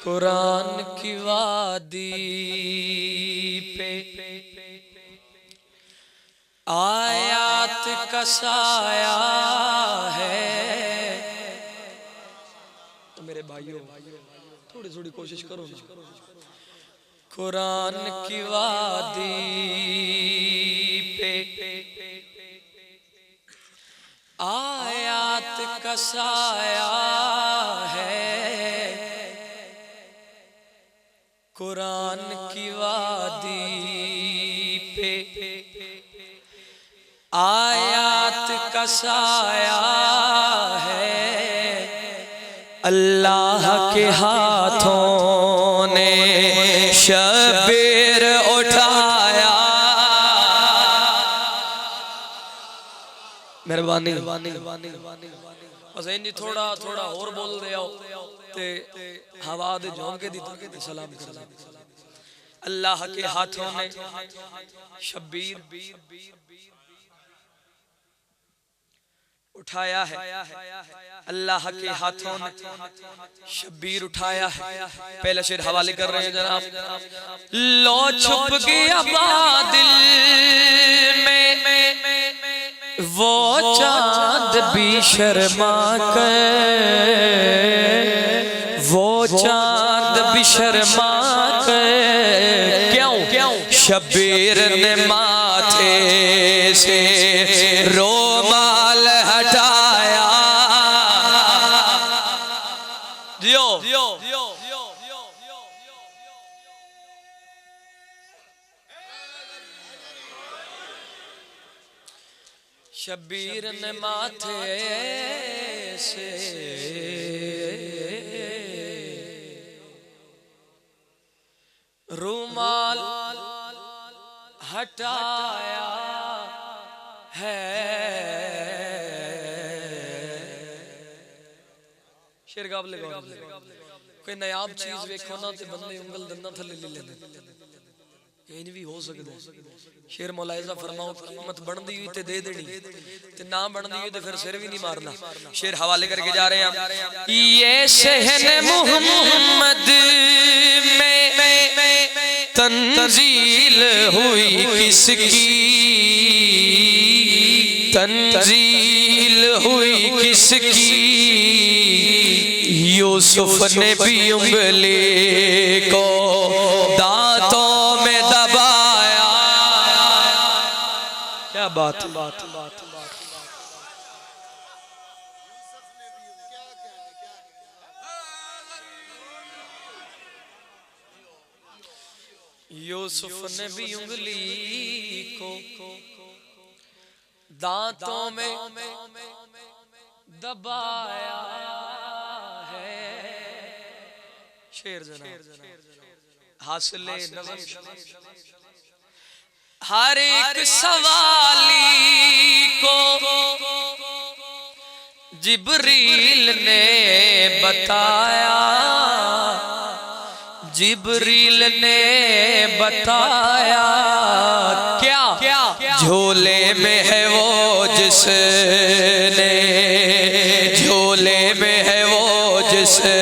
कुरान की वादी पे आयात का साया है। तो मेरे भाइयों थोड़ी थोड़ी कोशिश करो ना। कुरान की वादी पे आयात का साया है। कुरान की वादी पे आयात का साया है। अल्लाह के हाथों ने शबीर उठाया। मेहरबानी बस इंजी थोड़ा थोड़ा और बोल दे आओ ते हवा दे झोंक के दी सलाम कर। अल्लाह के हाथों ने शबीर उठाया है। अल्लाह के हाथों ने शबीर उठाया है। पहला शेर हवाले कर रहे हैं जनाब। लो छुप गया बादल में वो चांद भी शर्मा कर। वो चांद भी शर्मा कर। क्यों शबीर ने माथे से रोमाल हटाया। जियो शबीर ने माथे से रुमाल हटाया है। शेर गाब ले कोई नयाब चीज वेखो ना ते बंदे उंगल दंदा थले ले लेंदे। इंज भी हो सकदा है। शेर मुलाहिजा फरमाओ कीमत बनदी हुई ते दे देनी ते ना बनदी हुई ते फिर सिर भी नहीं मारना। शेर हवाले करके जा रहे हैं। ये शहन मोहम्मद में तंजील हुई किसकी। तंजील हुई किसकी। यूसुफ ने भी उंगली को दांतों में दबाया। क्या बात यूसुफ ने भी उंगली को दांतों में दबाया है। शेर हासिले नज़म। हर एक सवाली को जिब्रील ने बताया। जिब्रील ने बताया। क्या झोले में है वो जिसने। झोले में है वो जिसने